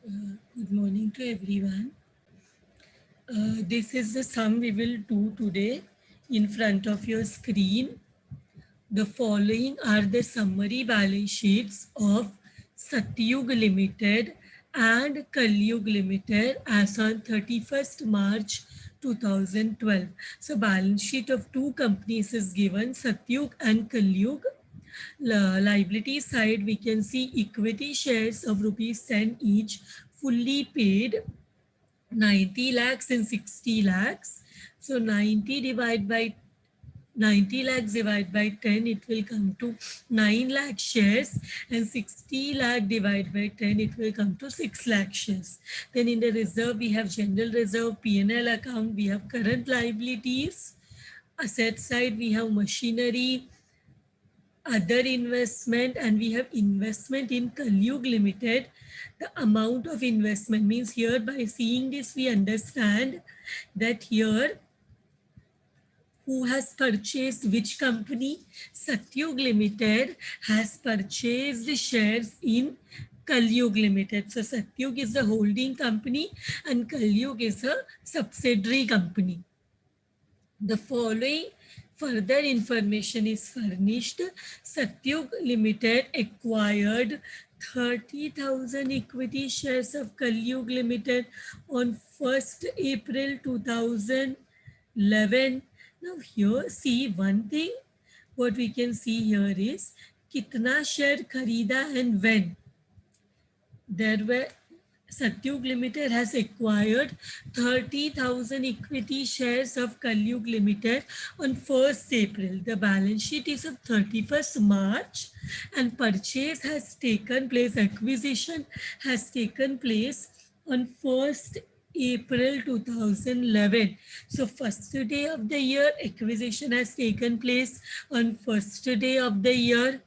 Good morning to everyone. This is the sum we will do today in front of your screen. The following are the summary balance sheets of Satyug Limited and Kalyug Limited as on 31st March 2012. So balance sheet of two companies is given, Satyug and Kalyug. Liability side, we can see equity shares of rupees 10 each, fully paid 90 lakhs and 60 lakhs. So 90 lakhs divided by 10, it will come to 9 lakh shares, and 60 lakh divided by 10, it will come to 6 lakh shares. Then in the reserve, we have general reserve, P&L account, we have current liabilities. Asset side, we have machinery, other investment, and we have investment in Kalyug Limited. The amount of investment means here, by seeing this we understand that here who has purchased which company. Satyug Limited has purchased the shares in Kalyug Limited. So Satyug is the holding company and Kalyug is a subsidiary company. The following further information is furnished. Satyug Limited acquired 30,000 equity shares of Kalyug Limited on 1st April 2011. Now here see one thing, what we can see here is kitna share kharida and when. There were Satyug Limited has acquired 30,000 equity shares of Kalyug Limited on 1st April. The balance sheet is of 31st March and purchase has taken place, acquisition has taken place on 1st April 2011. So first day of the year, acquisition has taken place on first day of the year,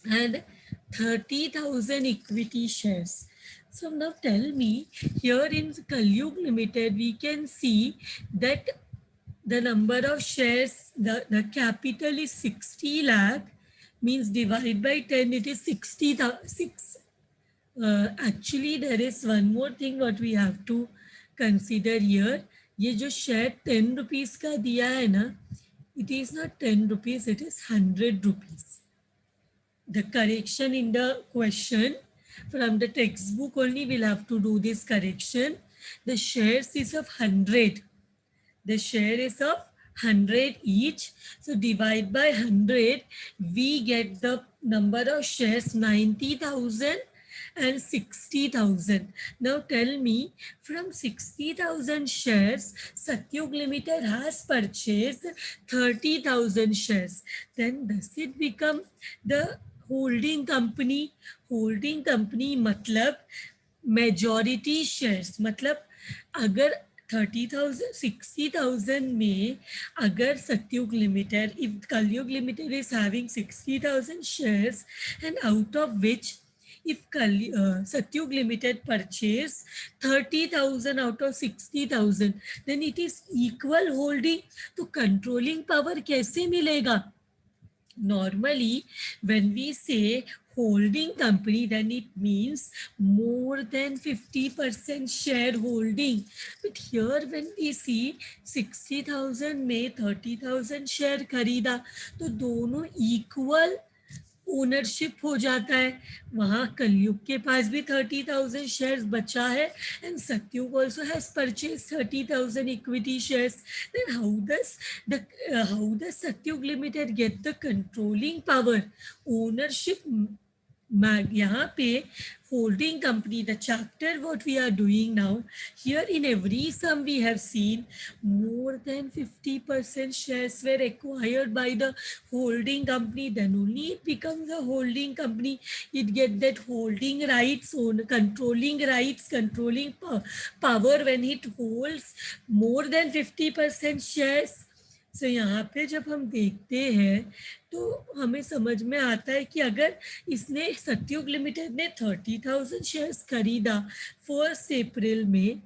and 30,000 equity shares. So now tell me, here in Kalyug Limited, we can see that the number of shares, the capital is 60 lakh, means divide by 10, it is 60,006. Actually, there is one more thing what we have to consider here. ये जो share 10 rupees का दिया है ना, it is not 10 rupees, it is 100 rupees. The correction in the question from the textbook only will have to do this correction. The shares is of 100. The share is of 100 each. So divide by 100, we get the number of shares 90,000 and 60,000. Now tell me, from 60,000 shares, Satyug Limited has purchased 30,000 shares. Then does it become the holding company मतलब majority shares, मतलब अगर 30,000 60,000 में अगर सत्युग limited, if कलयुग limited is having 60,000 shares and out of which if Satyug Limited purchase 30,000 out of 60,000, then it is equal holding. तो controlling power कैसे मिलेगा? Normally, when we say holding company, then it means more than 50% shareholding. But here when we see 60,000 में 30,000 share खरीदा, तो दोनों equal ownership हो जाता है. वहां कलयुग के पास भी 30,000 शेयर्स बचा है and Satyug also has purchase 30,000 equity shares. Then how the Satyug limited get the controlling power, ownership. यहाँ पे holding company, the chapter what we are doing now, here in every sum we have seen more than 50% shares were acquired by the holding company, then only it becomes a holding company. It get that holding rights, own controlling rights, controlling power when it holds more than 50% shares. So यहाँ पे जब हम देखते हैं तो हमें समझ में आता है कि अगर इसने सत्युग लिमिटेड ने 30,000 शेयर्स खरीदा 1 अप्रैल में,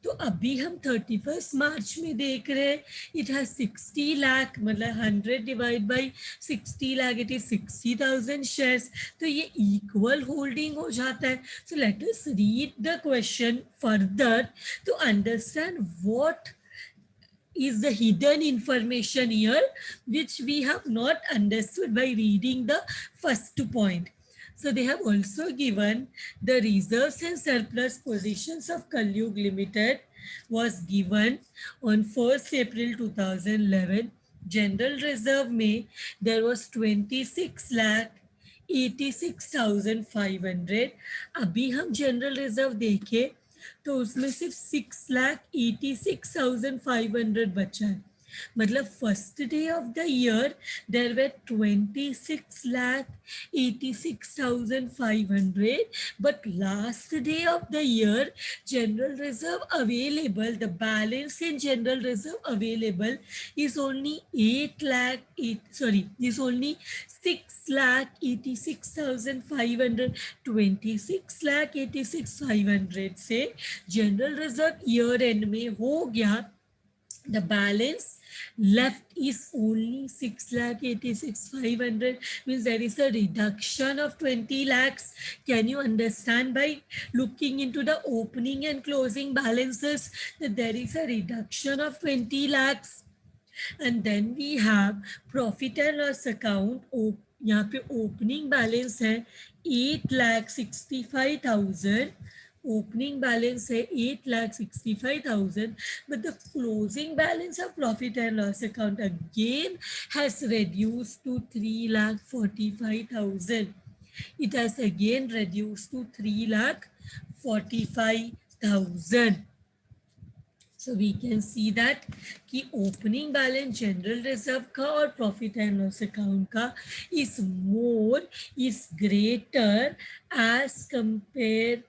तो अभी हम 31 मार्च में देख रहे हैं इट हैज 60 लाख, मतलब 100 divide by 60 lakh, it is 60,000 shares. तो ये इक्वल होल्डिंग हो जाता है। So let us read the question further to understand what is the hidden information here which we have not understood by reading the first point. So they have also given the reserves and surplus positions of Kalyug Limited was given on 1st April 2011. General Reserve में there was 26 lakh 86,500। अभी हम general reserve देखें तो उसमें सिर्फ 6,86,500 बचा है। मतलब first day of the year there way 26,86,500, but last day of the year general reserve available, the balance in general reserve available is only 8 lakh 8 sorry is only 6,86,500। 26,86,500 से जनरल रिजर्व ईयर एंड में हो गया, the balance left is only 6,86,500, means there is a reduction of 20 lakhs. Can you understand by looking into the opening and closing balances that there is a reduction of 20 lakhs? And then we have profit and loss account। यहाँ पे opening balance है 8,65,000, opening balance है 8,65,000, but the closing balance of profit and loss account again has reduced to 3,45,000. It has again reduced to 3,45,000. So we can see that कि opening balance general reserve का और profit and loss account का is greater as compared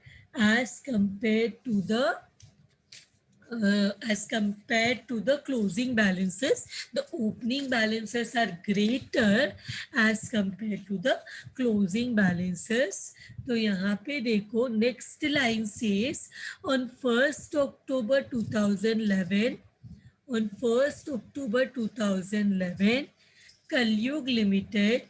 to the closing balances. The opening balances are greater as compared to the closing balances. तो यहाँ पे देखो next line says on 1st October 2011, on 1st October 2011 Kalyug limited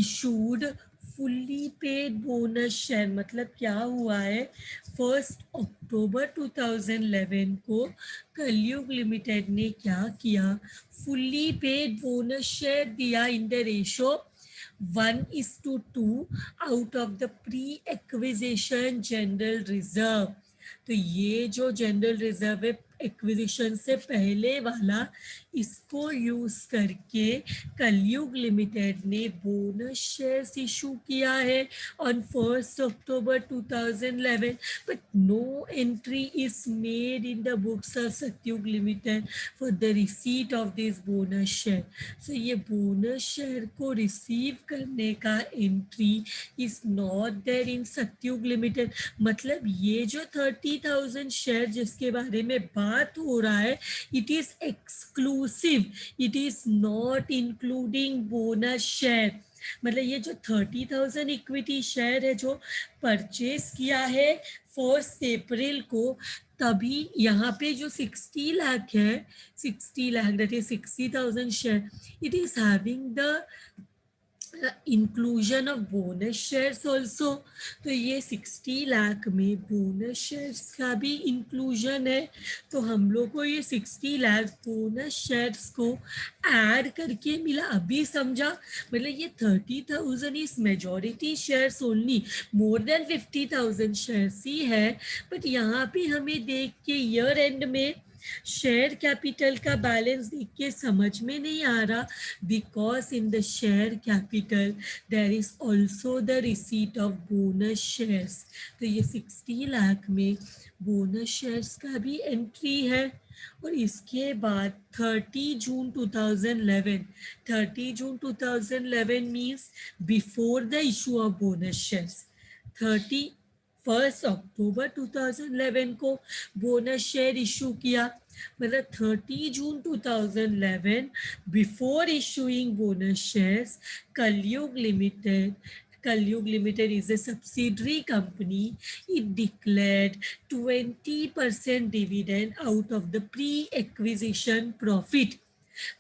issued fully paid bonus share। मतलब क्या हुआ है, 1st October 2011 को कलयुग लिमिटेड ने क्या किया, fully paid bonus share दिया in the ratio 1:2 out of the pre-acquisition general reserve। तो ये जो जनरल रिजर्व है एक्विजिशन से पहले वाला, इसको यूज करके कलयुग लिमिटेड ने बोनस शेयर्स इशू किया है on 1st October 2011, but no entry is made in the books of Satyug limited for the receipt of this bonus share. So ये बोनस शेयर को रिसीव करने का entry is not there in Satyug limited. मतलब ये जो 30,000 share जिसके बारे में बात हो रहा है, it is exclusive, it is not including bonus share. मतलब ये जो 30,000 इक्विटी शेयर है जो परचेज किया है 1st अप्रैल को, तभी यहाँ पे जो 60 लाख है, 60 lakh that is 60,000 share, it is having the inclusion of bonus shares also. तो ये 60 लाख में बोनस शेयर्स का भी इंक्लूजन है। तो हम लोग को ये 60 लाख बोनस शेयर्स को ऐड करके मिला, अभी समझा। मतलब ये 30,000 is majority shares only, more than 50,000 shares ही है। बट यहाँ पे हमें देख के ईयर एंड में शेयर कैपिटल का बैलेंस देख के समझ में नहीं आ रहा, because in the share capital there is also the receipt of bonus shares. तो ये 60 लाख में बोनस शेयर्स का भी एंट्री है। और इसके बाद 30 जून 2011, 30 जून 2011 means before the issue of bonus shares. 31 अक्टूबर 2011 को बोनस शेयर इशू किया। मतलब 30 जून 2011 बिफोर इशूइंग बोनस शेयर्स, कलयुग limited Kalyug Limited is a subsidiary company. It declared 20% dividend out of the pre-acquisition profit.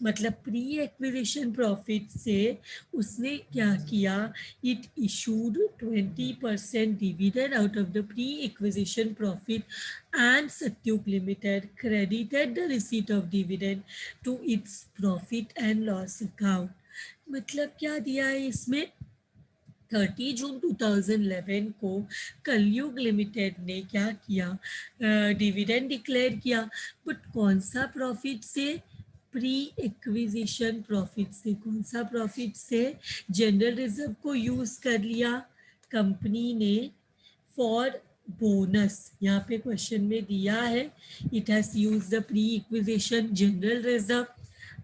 मतलब प्री एक्विजिशन प्रॉफिट से उसने क्या किया, it issued 20% dividend out of the pre acquisition profit and Satyug limited credited the receipt of dividend to its profit and loss account. मतलब क्या दिया है इसमें, 30 जून 2011 को कलयुग लिमिटेड ने क्या किया, डिविडेंड डिक्लेयर किया. बट कौन सा प्रॉफिट से, प्री एक्विजिशन प्रॉफिट से. कौन सा प्रॉफिट से, जनरल रिजर्व को यूज कर लिया कंपनी ने फॉर बोनस. यहाँ पे क्वेश्चन में दिया है it has use the pre acquisition general reserve.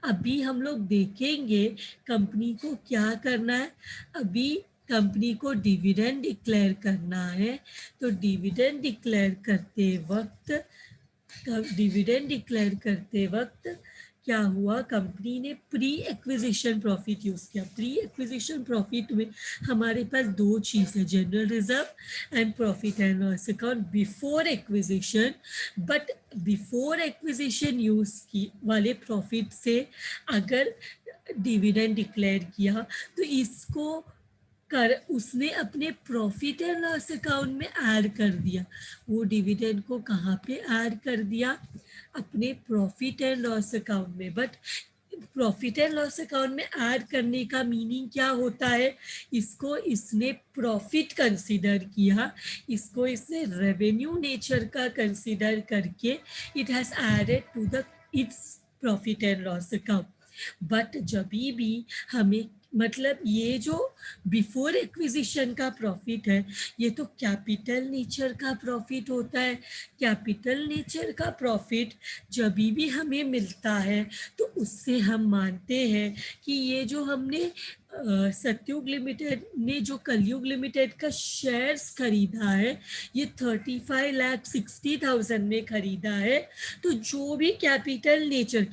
अभी हम लोग देखेंगे कंपनी को क्या करना है. अभी कंपनी को डिविडेंड डिक्लेयर करना है. तो डिविडेंड डिक्लेयर करते वक्त क्या हुआ, कंपनी ने प्री एक्विजिशन प्रॉफिट यूज किया. प्री एक्विजिशन प्रॉफिट में हमारे पास दो चीज है, general reserve and profit and loss account before acquisition. But before acquisition use की वाले प्रॉफिट से अगर डिविडेंड डिक्लेयर किया तो इसको कर उसने अपने प्रॉफिट एंड लॉस अकाउंट में ऐड कर दिया. वो डिविडेंड को कहाँ पे ऐड कर दिया, अपने प्रॉफिट एंड लॉस अकाउंट में. But profit and loss account में ऐड करने का मीनिंग क्या होता है, इसको इसने प्रॉफिट कंसीडर किया, इसको इसने रेवेन्यू नेचर का कंसीडर करके it has added to the its profit and loss account. But जब भी हमें मतलब ये जो बिफोर एक्विजिशन का प्रॉफिट है ये तो कैपिटल नेचर का प्रॉफिट होता है. कैपिटल नेचर का प्रॉफिट जब भी हमें मिलता है तो उससे हम मानते हैं कि ये जो हमने सत्युग लिमिटेड ने जो कलयुग लिमिटेड का शेयर्स खरीदा है ये 35,60,000 में खरीदा है. तो जो भी कैपिटल नेचर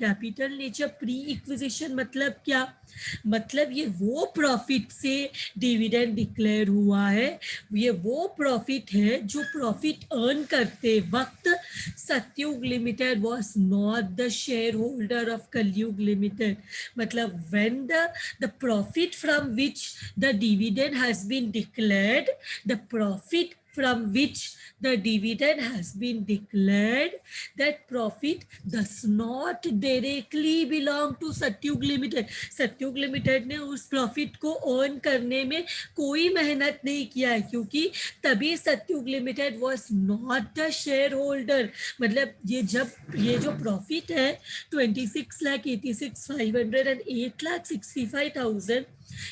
प्री इक्विजिशन मतलब क्या, मतलब ये वो प्रॉफिट से डिविडेंड डिक्लेयर हुआ है, ये वो प्रॉफिट है जो प्रॉफिट अर्न करते वक्त Satyug limited was not the share holder of Kalyug limited. मतलब when the profit from which the dividend has been declared, the profit from which the dividend has been declared, that profit does not directly belong to Satyug Limited. Satyug Limited ने उस profit को earn करने में कोई मेहनत नहीं किया है क्योंकि तभी Satyug limited was not the share holder. मतलब ये जो प्रॉफिट है 26,86,500 एंड 8,65,000,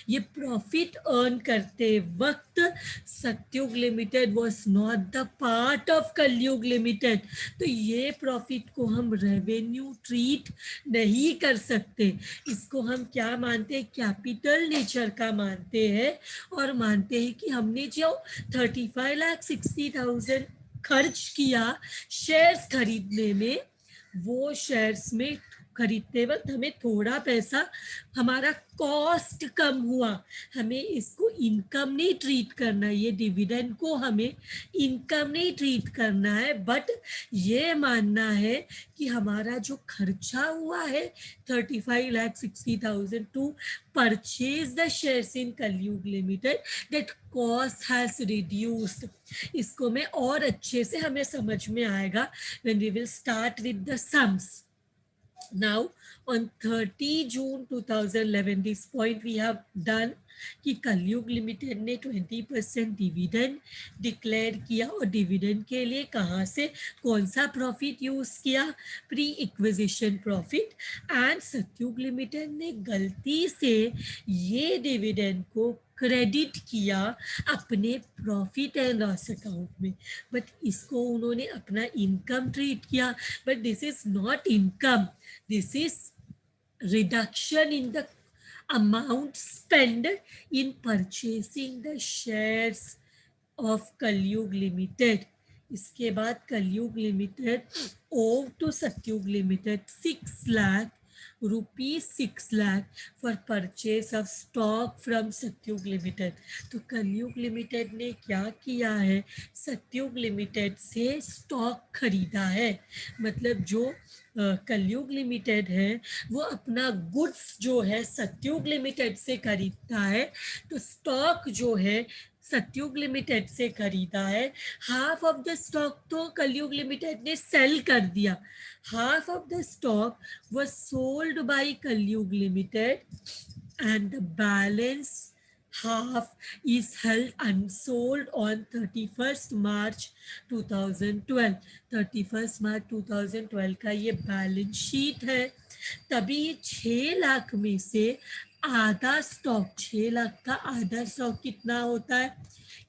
ये प्रॉफिट अर्न करते वक्त Satyug limited was not the part of Kalyug limited. तो ये प्रॉफिट को हम रेवेन्यू ट्रीट नहीं कर सकते. इसको हम क्या मानते हैं, कैपिटल नेचर का मानते हैं और मानते हैं कि हमने जो 35,60,000 खर्च किया शेयर्स खरीदने में, वो शेयर्स में खरीदते वक्त हमें थोड़ा पैसा, हमारा कॉस्ट कम हुआ, हमें इसको इनकम नहीं ट्रीट करना, ये डिविडेंड को हमें इनकम नहीं ट्रीट करना है. बट ये मानना है कि हमारा जो खर्चा हुआ है 35,60,000 to purchase the shares in Kalyug limited, that cost has reduced. इसको मैं और अच्छे से हमें समझ में आएगा when we will start with the sums. Now on 30 June 2011 this point we have done कि कलयुग लिमिटेड ने 20% डिविडेंड डिक्लेयर किया और डिविडेंड के लिए कहाँ से कौन सा प्रॉफिट यूज किया, pre acquisition profit. And Satyug limited ने गलती से ये डिविडेंड को क्रेडिट किया अपने प्रॉफिट एंड लॉस अकाउंट में. बट इसको उन्होंने अपना इनकम ट्रीट किया. But this is not income, this is reduction in the amount spent in purchasing the shares of Kalyug Limited. इसके बाद Kalyug limited owe to Satyug limited 6 lakh ₹6 lakh for purchase of stock from Satyug limited. तो Kalyug limited ने क्या किया है, सत्युग limited से stock खरीदा है। मतलब जो कलयुग लिमिटेड है वो अपना गुड्स जो है सत्युग लिमिटेड से खरीदता है, तो स्टॉक जो है सत्युग लिमिटेड से खरीदा है। हाफ ऑफ द स्टॉक तो कलयुग लिमिटेड ने सेल कर दिया, half of the stock was sold by Kalyug Limited, and the balance half is held unsold on 31st March 2012। 31st March 2012 का ये बैलेंस शीट है। तभी 6 लाख में से आधा स्टॉक, 6 लाख का आधा स्टॉक कितना होता है,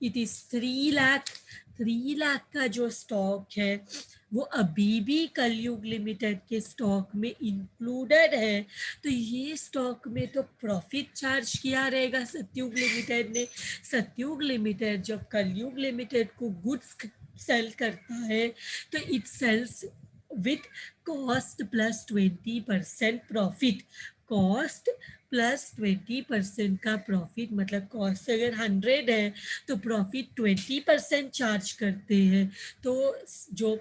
इट इज 3 लाख। 3 लाख का जो स्टॉक है वो अभी भी कलयुग लिमिटेड के स्टॉक में इंक्लूडेड है। तो ये स्टॉक में तो प्रॉफिट चार्ज किया रहेगा सत्युग लिमिटेड ने। सत्युग लिमिटेड जब कलयुग लिमिटेड को गुड्स सेल करता है तो it sales with cost plus 20% profit. Cost plus 20% का प्रॉफिट, मतलब कॉस्ट अगर 100 है तो प्रॉफिट 20% चार्ज करते हैं। तो जो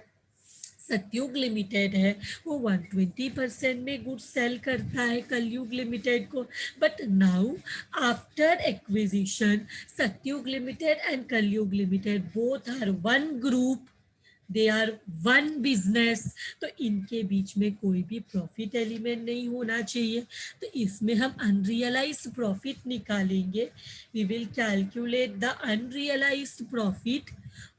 सत्युग लिमिटेड है वो 120% में गुड्स सेल करता है कलयुग लिमिटेड को। But now after acquisition Satyug limited and Kalyug limited both are one group, they are one business. तो इनके बीच में कोई भी प्रॉफिट एलिमेंट नहीं होना चाहिए। तो इसमें हम अनरियलाइज प्रॉफिट निकालेंगे। We will calculate the unrealized profit,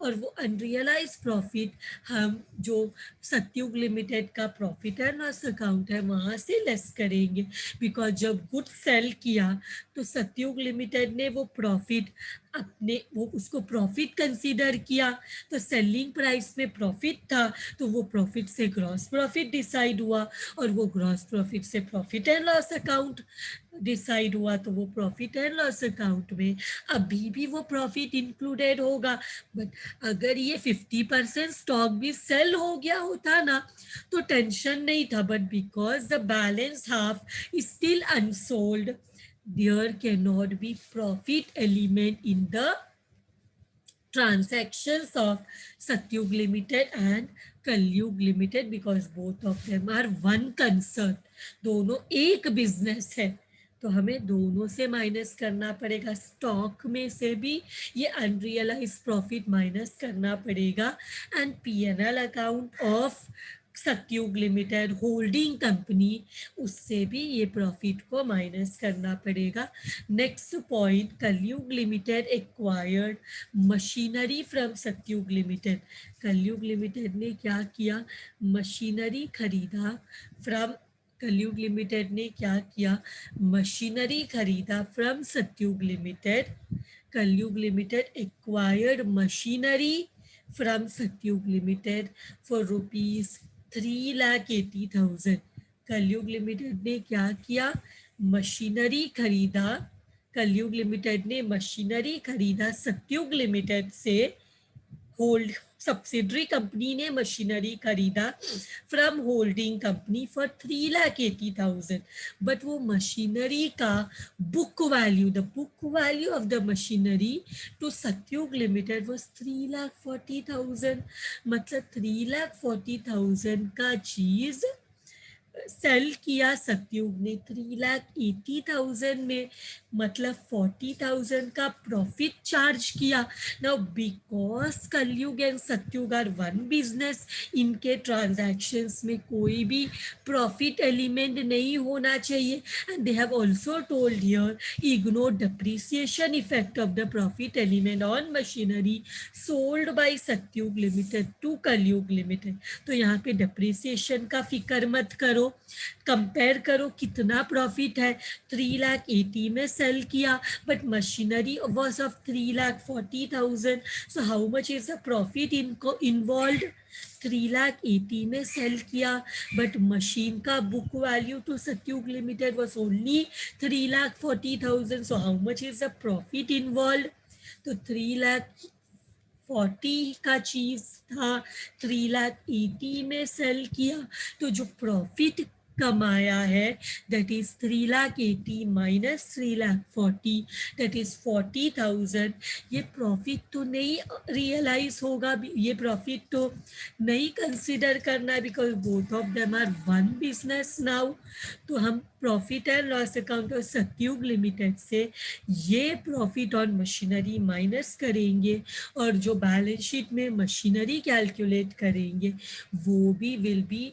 और वो अनरियलाइज प्रॉफिट हम जो सत्युग लिमिटेड का प्रॉफिट एंड लॉस अकाउंट है वहाँ से लेस करेंगे। बिकॉज जब गुड सेल किया तो सत्युग लिमिटेड ने वो प्रॉफिट अपने वो उसको प्रॉफिट कंसीडर किया, तो सेलिंग प्राइस में प्रॉफिट था तो वो प्रॉफिट से ग्रॉस प्रॉफिट डिसाइड हुआ, और वो ग्रॉस प्रॉफिट से profit and loss account decide हुआ। तो वो प्रॉफिट एंड लॉस अकाउंट में अभी भी वो प्रॉफिट इंक्लूडेड होगा। बट अगर ये 50% स्टॉक भी सेल हो गया होता ना तो टेंशन नहीं था, but because the balance half is still unsold, there cannot be profit element in the transactions of Satyug Limited and Kalyug Limited because both of them are one concern। दोनों एक business है, तो हमें दोनों से minus करना पड़ेगा। Stock में से भी ये अनरियलाइज प्रॉफिट माइनस करना पड़ेगा, and PNL account of Satyug limited holding company उससे भी ये प्रॉफिट को माइनस करना पड़ेगा। नेक्स्ट पॉइंट, कलयुग limited acquired machinery from Satyug limited. कलयुग लिमिटेड ने क्या किया, मशीनरी खरीदा फ्रॉम कलयुग लिमिटेड ने क्या किया, मशीनरी खरीदा फ्रॉम सत्युग लिमिटेड। कलयुग limited acquired machinery from Satyug limited for ₹3,80,000। कलयुग लिमिटेड ने क्या किया, मशीनरी खरीदा। कलयुग लिमिटेड ने मशीनरी खरीदा सत्युग लिमिटेड से, होल्ड सब्सिडरी कंपनी ने मशीनरी खरीदा from holding company for 3,80,000। But वो मशीनरी का book value, the book value of the machinery to Satyug limited was 3,40,000। मतलब 3,40,000 का चीज सेल किया सत्युग ने 3,80,000 में, मतलब 40,000 का प्रॉफिट चार्ज किया। Now because Kalyug and Satyug are one business, इनके ट्रांजैक्शंस में कोई भी प्रॉफिट एलिमेंट नहीं होना चाहिए। And they have also told here ignore depreciation effect of the profit element on machinery sold by Satyug limited to Kalyug limited. तो यहाँ पे डिप्रिसिएशन का फिक्र मत करो, कंपेयर करो कितना प्रॉफिट है। 3,80,000 में सेल किया, but machinery was of 3,40,000। So how much is the profit इनको इन्वॉल्व, 3,80,000 में सेल किया, बट मशीन का book value to Satyug limited was only 3,40,000। So how much is the profit involve, तो 3,40,000 का चीज था, 3,80,000 में सेल किया, तो जो प्रॉफिट कमाया है, that is 3,80,000 minus 3,40,000, that is 40,000। ये प्रॉफिट तो नहीं रियलाइज होगा, ये प्रॉफिट तो नहीं कंसिडर करना है, because both of them are one business now. तो हम प्रॉफिट एंड लॉस अकाउंट और सत्युग लिमिटेड से ये प्रॉफिट ऑन मशीनरी माइनस करेंगे, और जो बैलेंस शीट में मशीनरी कैलकुलेट करेंगे वो भी will be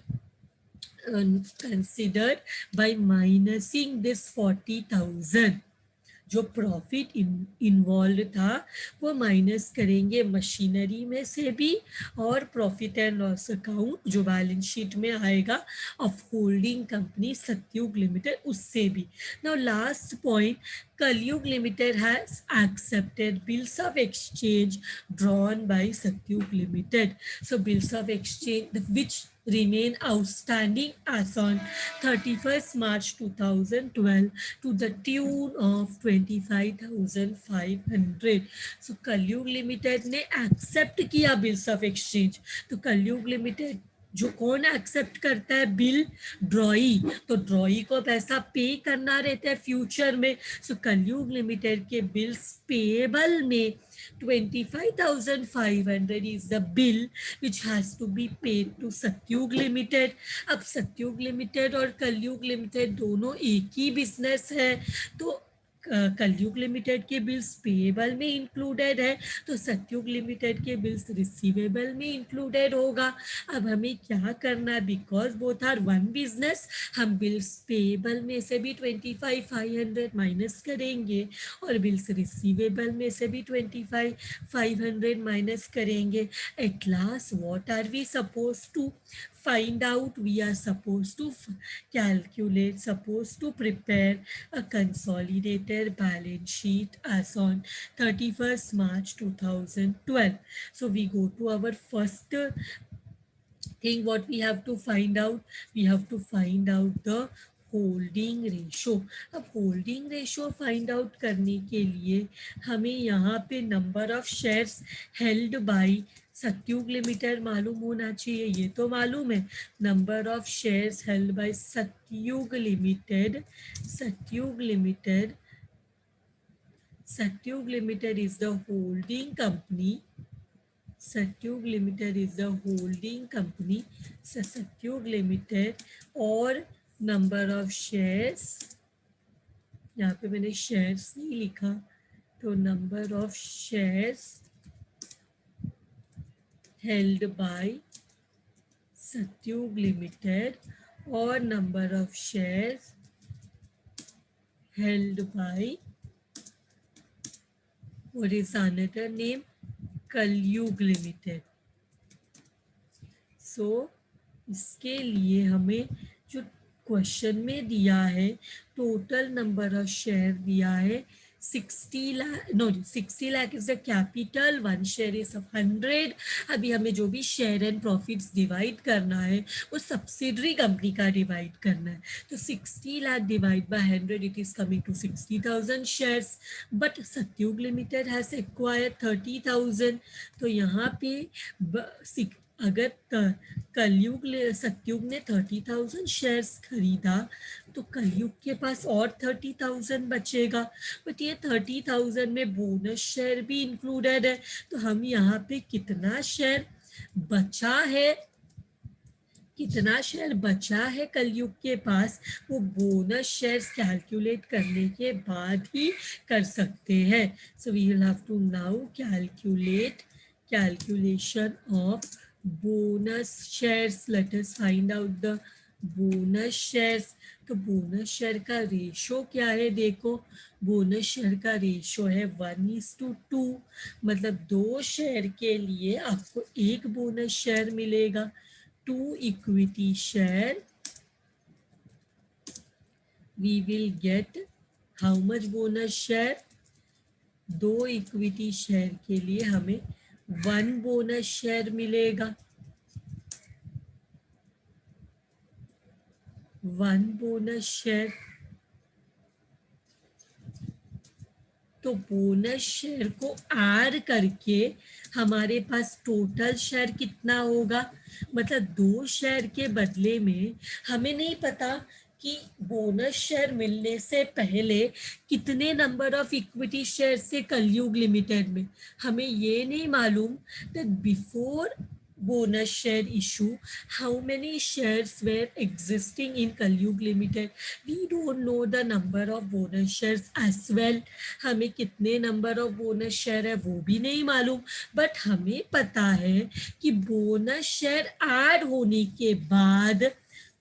considered by minusing this 40,000। जो प्रॉफिट इन्वॉल्व था वो माइनस करेंगे मशीनरी में से भी, और प्रॉफिट एंड लॉस अकाउंट जो बैलेंस शीट में आएगा of holding company Satyug limited उससे भी। नाउ लास्ट पॉइंट, कलयुग limited has accepted bills of exchange drawn by Satyug Limited. So bills of exchange which remain outstanding as on 31st March 2012 to the tune of 25,500। So कलयुग limited ने accept किया bills of exchange. तो Kalyug limited जो कौन accept करता है bill, ड्रॉई, तो ड्रॉई को पैसा पे करना रहता है फ्यूचर में। सो कलयुग लिमिटेड के बिल्स पेएबल में 25,500 is the bill which has to be paid to Satyug limited. अब सत्युग लिमिटेड और कलयुग लिमिटेड दोनों एक ही बिजनेस है, तो कलयुग लिमिटेड के बिल्स पेएबल में इंक्लूडेड है, तो सत्युग लिमिटेड के बिल्स रिसीवेबल में इंक्लूडेड होगा। अब हमें क्या करना है, because both are one business, हम बिल्स पेएबल में से भी 25,500 माइनस करेंगे, और बिल्स रिसीवेबल में से भी 25,500 माइनस करेंगे। At last what are we suppose to find out? We are supposed to supposed to prepare a consolidated balance sheet as on 31st March 2012. So we go to our first thing, what we have to find out, we have to find out the holding ratio. अब holding ratio find out करने के लिए हमें यहाँ पे number of shares held by Satyug limited मालूम होना चाहिए, ये तो मालूम है। Number of shares held by Satyug limited, Satyug limited, Satyug limited is the holding company, Satyug limited is the holding company, Satyug limited, और नंबर ऑफ शेयर्स, यहाँ पे मैंने शेयर्स नहीं लिखा, तो number of shares held by Satyug limited, और number of shares held by, what is another name, कलयुग limited. सो इसके लिए हमें जो क्वेश्चन में दिया है, टोटल नंबर ऑफ शेयर दिया है 60 lakh, no 60 lakh is the capital, one share is 100। अभी हमें जो भी शेयर एंड प्रॉफिट्स डिवाइड करना है वो सब्सिडरी कंपनी का डिवाइड करना है, तो 60 lakh divide by 100 it is coming to 60,000 shares, but Satyug limited has acquired 30,000। तो यहाँ पे अगर कलयुग सत्युग ने 30,000 शेयर्स खरीदा तो कलयुग के पास और 30,000 बचेगा, बट ये 30,000 में बोनस शेयर भी इंक्लूडेड है। तो हम यहाँ पे कितना शेयर बचा है, कितना शेयर बचा है कलयुग के पास, वो बोनस शेयर्स कैलकुलेट करने के बाद ही कर सकते हैं। So we will have to now calculate calculation of bonus shares. Let us find out the bonus shares। तो बोनस शेयर का रेशो क्या है, देखो बोनस शेयर का रेशो है 1:2, मतलब 2 शेयर के लिए आपको एक बोनस शेयर मिलेगा। 2 equity share, we will get how much bonus share, 2 equity share के लिए हमें 1 बोनस शेयर मिलेगा, 1 बोनस शेयर। तो बोनस शेयर को ऐड करके हमारे पास टोटल शेयर कितना होगा, मतलब 2 शेयर के बदले में हमें नहीं पता कि बोनस शेयर मिलने से पहले कितने नंबर ऑफ इक्विटी शेयर से कलयुग लिमिटेड में, हमें ये नहीं मालूम that before bonus share issue how many shares were existing in Kalyug Limited. We don't know the number of bonus shares as well. हमें कितने नंबर ऑफ बोनस शेयर है वो भी नहीं मालूम, बट हमें पता है कि बोनस शेयर ऐड होने के बाद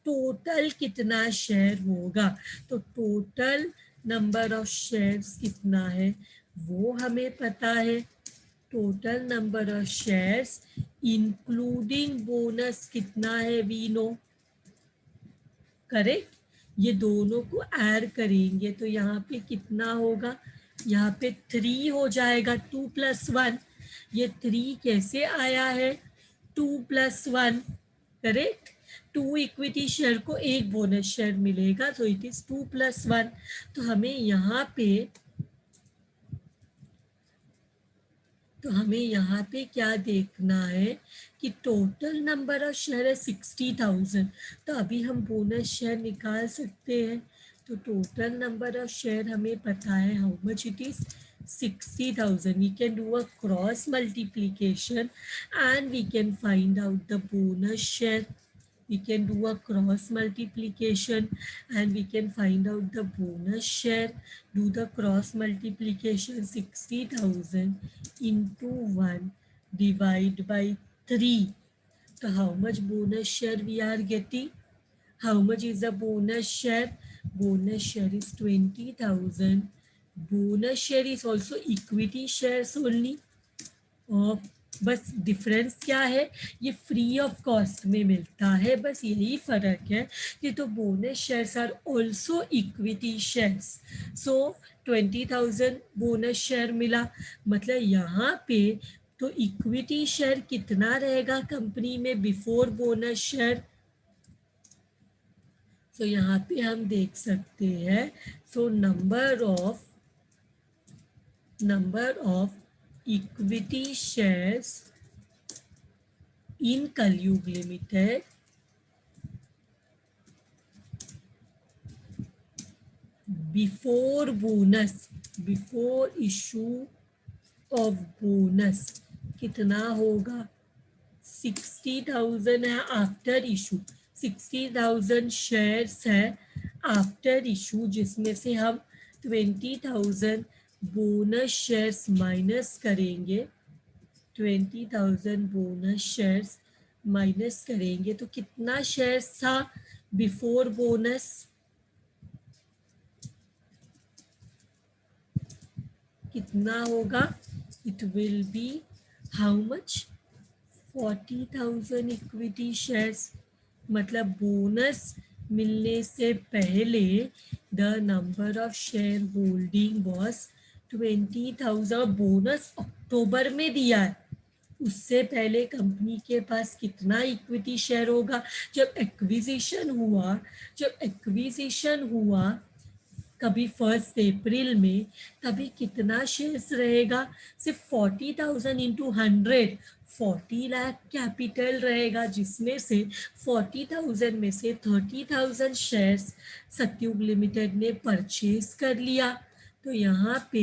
टोटल कितना शेयर होगा। तो टोटल नंबर ऑफ शेयर्स कितना है वो हमें पता है। Total number of shares including bonus कितना है वी नो, करेक्ट। ये दोनों को ऐड करेंगे तो यहाँ पे कितना होगा, यहाँ पे 3 हो जाएगा, 2 + 1। ये 3 कैसे आया है, 2 + 1, करेक्ट। 2 इक्विटी शेयर को 1 बोनस शेयर मिलेगा, तो इट इज 2 + 1। तो हमें यहाँ पे क्या देखना है कि टोटल नंबर ऑफ शेयर है 60,000। तो अभी हम बोनस शेयर निकाल सकते हैं। तो टोटल नंबर ऑफ शेयर हमें पता है how much it is 60,000। We can do a cross multiplication and we can find out the bonus share. We can do a cross multiplication and we can find out the bonus share. Do the cross multiplication, 60,000 into 1 divide by 3. So how much bonus share we are getting? How much is the bonus share? Bonus share is 20,000. Bonus share is also equity shares only. और बस difference क्या है, ये free of cost में मिलता है, बस यही फर्क है कि तो bonus shares are also equity shares. So 20,000 bonus share मिला, मतलब यहाँ पे तो इक्विटी शेयर कितना रहेगा कंपनी में बिफोर बोनस शेयर। सो यहाँ पे हम देख सकते हैं, so number of equity shares in Kalyug Limited before issue of bonus कितना होगा, 60,000 है आफ्टर इशू, 60,000 शेयर्स है आफ्टर इशू, जिसमें से हम 20,000 बोनस शेयर्स माइनस करेंगे। 20,000 बोनस शेयर्स माइनस करेंगे तो कितना शेयर्स था बिफोर बोनस, कितना होगा, it will be how much, 40,000 equity shares. मतलब बोनस मिलने से पहले the number of share holding was 20,000। Bonus अक्टूबर में दिया है, उससे पहले कंपनी के पास कितना इक्विटी शेयर होगा। जब एक्विजिशन हुआ कभी 1 अप्रैल में, तभी कितना शेयर्स रहेगा, सिर्फ 40,000 इंटू 100, 40 लाख कैपिटल रहेगा, जिसमें से 40,000 में से 30,000 शेयर्स सत्युग लिमिटेड ने परचेज कर लिया। तो यहाँ पे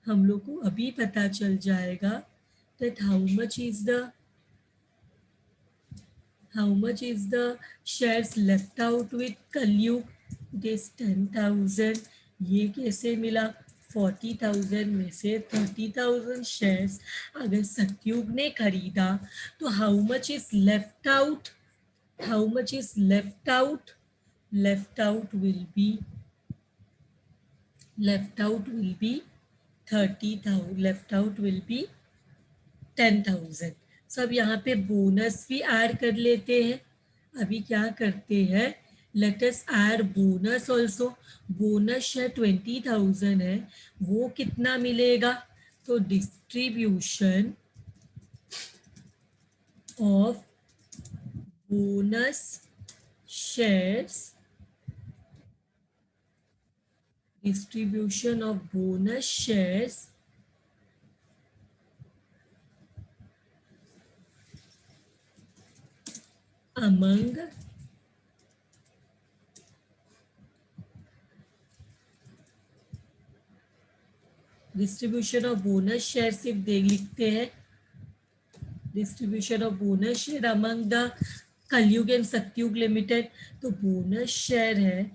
हम लोग को अभी पता चल जाएगा that how much is the shares left out with Kalyug, it is 10,000। ये कैसे मिला, 40,000 में से 30,000 शेयर्स अगर सत्युग ने खरीदा तो how much is left out, left out will be 30,000, left out will be 10,000। सब यहाँ पे बोनस भी ऐड कर लेते हैं। अभी क्या करते हैं, let us add bonus also. Bonus share 20,000 है, वो कितना मिलेगा, तो distribution of bonus shares distribution of bonus shares among distribution of bonus share सिर्फ दे लिखते हैं distribution of bonus share among the कलयुग एंड सतयुग लिमिटेड तो बोनस शेयर है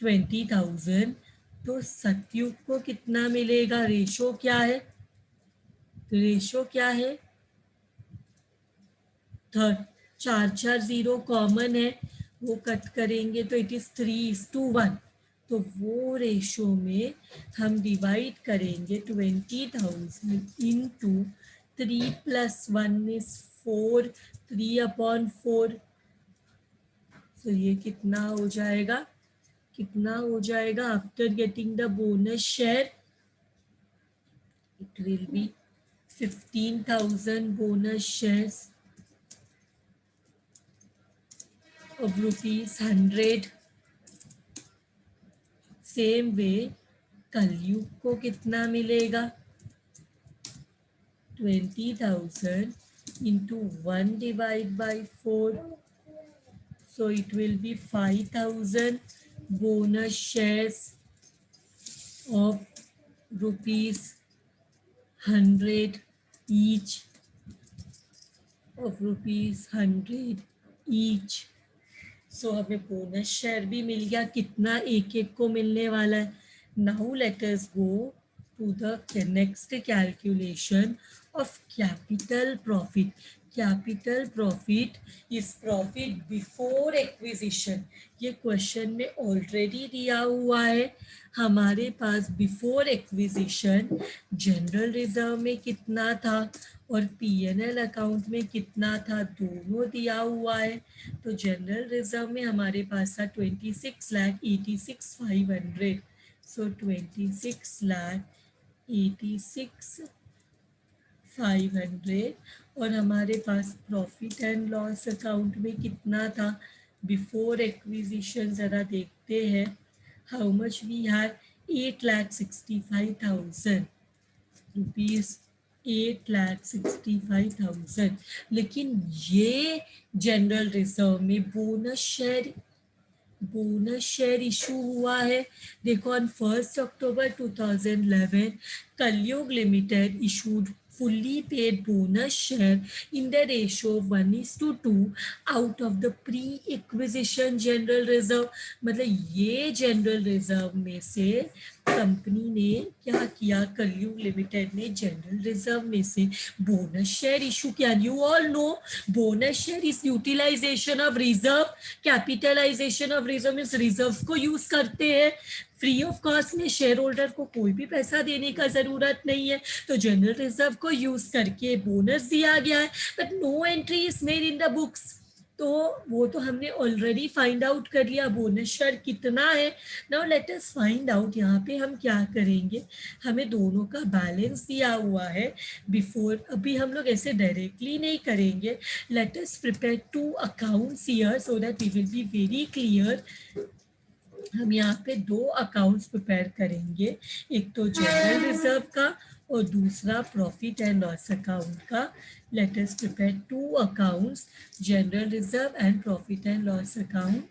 20,000 तो सतयुग को कितना मिलेगा रेशो क्या है थर्ड 4 4 0 कॉमन है वो कट करेंगे तो इट इज 3:1 तो वो रेशो में हम डिवाइड करेंगे 20,000 इंटू 3 + 1 इज 4 3/4 तो ये कितना हो जाएगा after getting the bonus share it will B 15,000 bonus shares of ₹100 same way कलयुग को कितना मिलेगा 20,000 into 1 divided by 4 so it will be 5,000 bonus shares of ₹100 each सो हमें बोनस शेयर भी मिल गया कितना एक एक को मिलने वाला है now let us go to the next calculation of capital profit is profit before acquisition ये क्वेश्चन में ऑलरेडी दिया हुआ है हमारे पास बिफोर एक्विजिशन जनरल रिजर्व में कितना था और पीएनएल अकाउंट में कितना था दोनों दिया हुआ है तो जनरल रिजर्व में हमारे पास था 26,86,500 सो 26,86,500 और हमारे पास प्रॉफिट एंड लॉस अकाउंट में कितना था बिफोर एक्विजिशन ज़रा देखते हैं how much we have 8,65,000 rupees 8,65,000 लेकिन ये जनरल रिजर्व में बोनस शेयर इशू हुआ है देखो on 1 October 2011 Kalyug limited issued fully paid bonus share in the ratio of 1:2 out of the pre-acquisition general reserve मतलब ये जनरल रिजर्व में से कंपनी ने क्या किया कलयुग लिमिटेड ने जनरल रिजर्व में से बोनस शेयर इशू किया you all know bonus share is utilization of reserve capitalization of reserve means reserve को यूज करते हैं फ्री ऑफ कॉस्ट में शेयर होल्डर को कोई भी पैसा देने का जरूरत नहीं है तो जनरल रिजर्व को यूज करके बोनस दिया गया है but no entry is made in the books तो वो तो हमने ऑलरेडी फाइंड आउट कर लिया बोनस शेयर कितना है now let us find out यहाँ पे हम क्या करेंगे हमें दोनों का बैलेंस दिया हुआ है बिफोर अभी हम लोग ऐसे डायरेक्टली नहीं करेंगे let us prepare 2 accounts here so that we will be very clear हम यहाँ पे 2 अकाउंट्स प्रिपेयर करेंगे एक तो जनरल रिजर्व का और दूसरा प्रॉफिट एंड लॉस अकाउंट का late us prepare 2 accounts general reserve and profit and loss account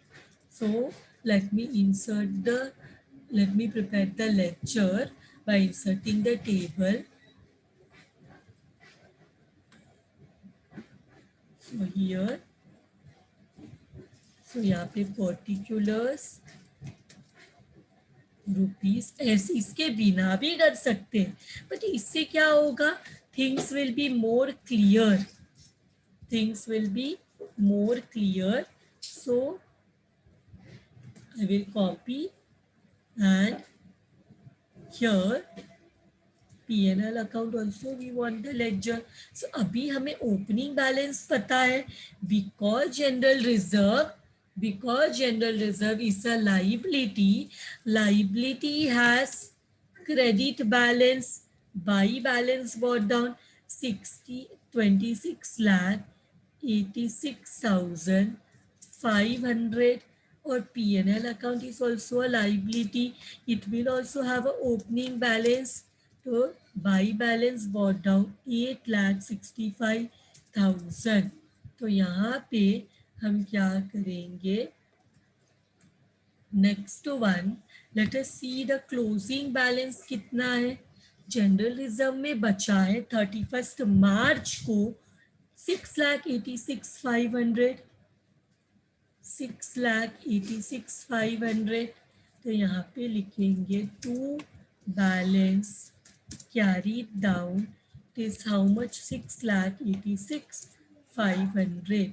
so let me prepare the ledger by inserting the table so here so यहाँ पे particulars rupees ऐसे इसके बिना भी कर सकते हैं बट इससे क्या होगा things will be more clear so I will copy and here P&L account also we want the ledger so अभी हमें ओपनिंग बैलेंस पता है because general reserve is a liability has credit balance by balance brought down 26,86,500 और P&L account is also a liability. It will also have a opening balance. तो buy balance brought down 8,65,000. तो यहाँ पे हम क्या करेंगे, next one, let us see the closing balance कितना है. जनरल रिजर्व में बचा है 31 मार्च को 6,86,500, 6,86,500. तो यहाँ पे लिखेंगे to balance carried down is how much, 6,86,500,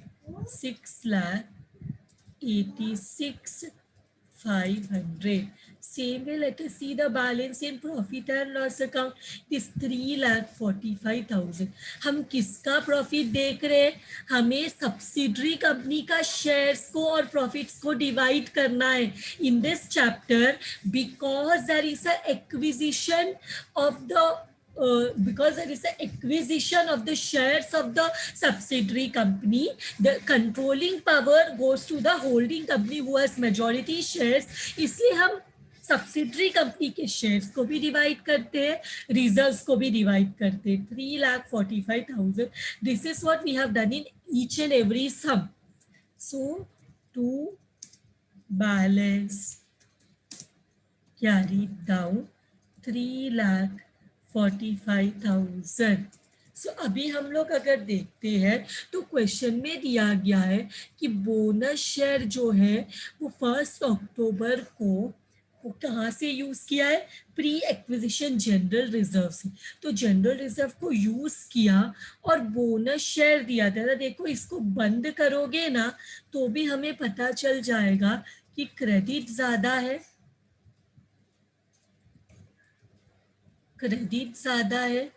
6,86,500. Same way, let us see the balance in profit and loss account. It is 3,45,000. हम किसका प्रॉफिट देख रहे हैं, हमें सब्सिडरी कंपनी का शेयर्स को और प्रॉफिट्स को डिवाइड करना है in this chapter, because there is a acquisition of the because there is an acquisition of the shares of the subsidiary company, the controlling power goes to the holding company who has majority shares. इसलिए हम subsidiary company के shares को भी divide करते हैं, reserves को भी divide करते हैं. 3,45,000. This is what we have done in each and every sum. So to balance carried down 3,45,000. So अभी हम लोग अगर देखते हैं तो क्वेश्चन में दिया गया है कि बोनस शेयर जो है वो 1 अक्टूबर को वो कहाँ से यूज किया है, प्री एक्विजिशन जनरल रिजर्व से. तो जनरल रिजर्व को यूज किया और बोनस शेयर दिया था. देखो इसको बंद करोगे ना तो भी हमें पता चल जाएगा कि क्रेडिट ज्यादा है, क्रेडिट ज्यादा है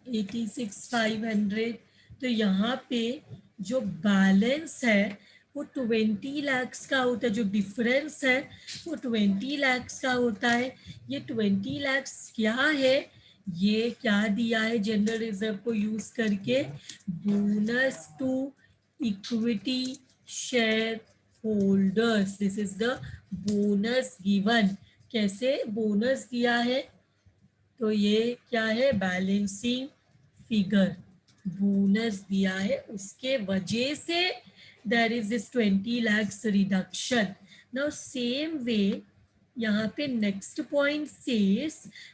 86,500. तो यहाँ पे जो बैलेंस है वो 20 lakhs का होता है, जो डिफरेंस है वो 20 lakhs का होता है. ये 20 lakhs क्या है, ये क्या दिया है जनरल रिजर्व को यूज करके, bonus to equity shareholders. This is the bonus given. कैसे बोनस दिया है, तो ये क्या है, बैलेंसिंग फिगर, बोनस दिया है, उसके वजह से देयर इज दिस 20 lakhs रिडक्शन. नाउ सेम वे यहाँ पे नेक्स्ट पॉइंट सेज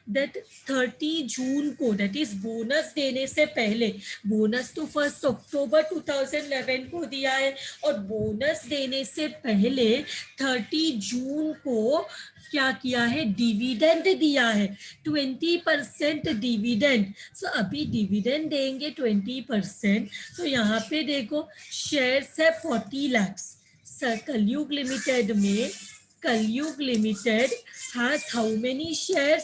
दैट 30 जून को, दैट इज बोनस देने से पहले, बोनस तो 1 अक्टूबर 2011 को दिया है और बोनस देने से पहले 30 जून को क्या किया है, डिविडेंड दिया है 20% डिविडेंड. सो अभी डिविडेंड देंगे 20%. तो यहाँ पे देखो शेयर्स है 40 lakhs. कलयुग लिमिटेड में, कलयुग limited has how many shares,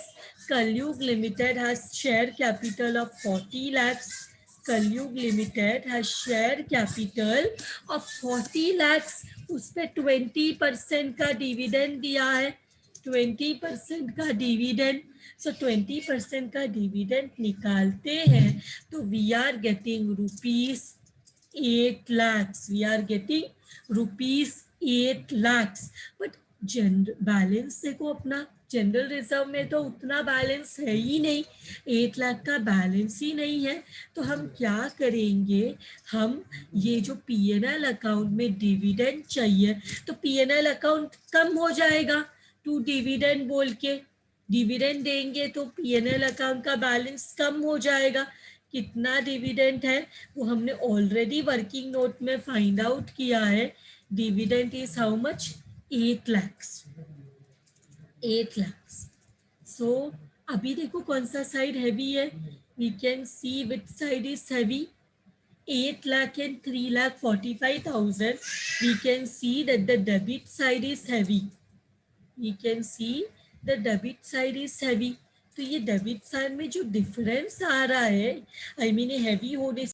कलयुग limited has share capital of 40 lakhs. कलयुग limited has share capital of 40 lakhs. उस पे 20% का डिविडेंड दिया है, 20% का डिविडेंड. सो 20% का डिविडेंड निकालते हैं तो we are getting ₹8 lakhs. We are getting ₹8 lakhs. But balance देखो अपना, जनरल रिजर्व में तो उतना बैलेंस है ही नहीं, 8 लाख का बैलेंस ही नहीं है. तो हम क्या करेंगे, हम ये जो P&L अकाउंट में डिविडेंड चाहिए, तो P&L अकाउंट कम हो जाएगा टू डिविडेंड बोल के, डिविडेंड देंगे तो P&L अकाउंट का बैलेंस कम हो जाएगा. कितना डिविडेंड है वो हमने ऑलरेडी वर्किंग नोट में फाइंड आउट किया है. Dividend is how much, 8 lakhs. 8 lakhs. So अभी देखो कौन सा साइड हैवी है, we can see which side is heavy. 8 lakh and 3,45,000. We can see that the debit side is heavy. We can see the debit side is heavy. तो ये debit side में जो difference आ रहा है, I mean heavy होने